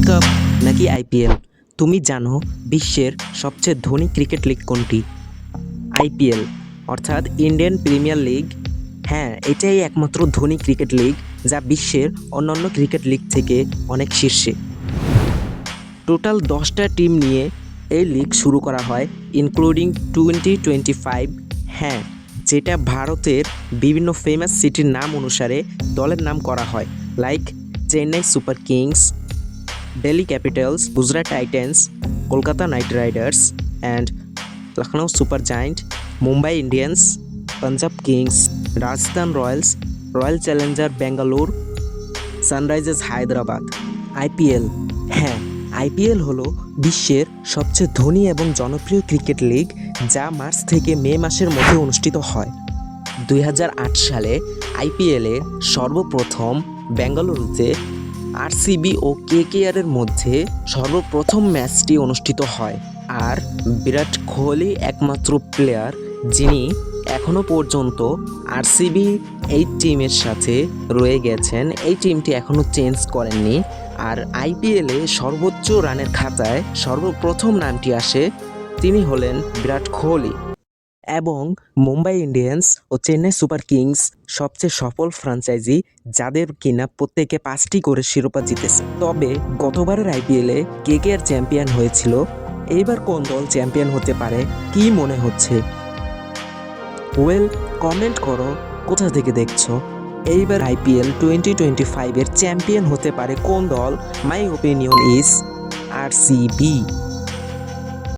World cup নাকি IPL? তুমি জানো বিশ্বের সবচেয়ে ধনী ক্রিকেট লিগ কোনটি? আইপিএল অর্থাৎ ইন্ডিয়ান প্রিমিয়ার লিগ। হ্যাঁ, এটাই একমাত্র ধনী ক্রিকেট লিগ যা বিশ্বের অন্যান্য ক্রিকেট লিগ থেকে অনেক শীর্ষে। টোটাল 10টা টিম নিয়ে এই লিগ শুরু করা হয়, ইনক্লুডিং 2025। হ্যাঁ, যেটা ভারতের বিভিন্ন ফেমাস সিটির নাম অনুসারে দলের নাম করা হয়, like Chennai Super Kings, Delhi Capitals, Gujarat Titans, Kolkata Knight Riders and Lucknow Super Giant, Mumbai Indians, Punjab Kings, Rajasthan Royals, Royal Challenger Bangalore, Sunrisers Hyderabad. IPL, হ্যাঁ, আইপিএল হলো বিশ্বের সবচেয়ে ধনী এবং জনপ্রিয় ক্রিকেট লিগ যা মার্চ থেকে মে মাসের মধ্যে অনুষ্ঠিত হয়। 2008 সালে আইপিএলে সর্বপ্রথম বেঙ্গালুরুতে আরসিবি ও কেকেআরের মধ্যে সর্বপ্রথম ম্যাচটি অনুষ্ঠিত হয়। আর বিরাট কোহলি একমাত্র প্লেয়ার যিনি এখনও পর্যন্ত আরসিবি এই টিমের সাথে রয়ে গেছেন, এই টিমটি এখনও চেঞ্জ করেননি। আর আইপিএলে সর্বোচ্চ রানের খাতায় সর্বপ্রথম নামটি আসে, তিনি হলেন বিরাট কোহলি। এবং মুম্বাই ইন্ডিয়ান্স ও চেন্নাই সুপার কিংস সবচেয়ে সফল ফ্র্যাঞ্চাইজি, যাদের কিনা প্রত্যেকে 5টি করে শিরোপা জিতেছে। তবে গতবারের আইপিএলে কেকেআর চ্যাম্পিয়ন হয়েছিল। এইবার কোন দল চ্যাম্পিয়ন হতে পারে, কি মনে হচ্ছে? ওয়েল, কমেন্ট করো কোথা থেকে দেখছো। এইবার আইপিএল 2025-এর চ্যাম্পিয়ন হতে পারে কোন দল? My opinion is RCB.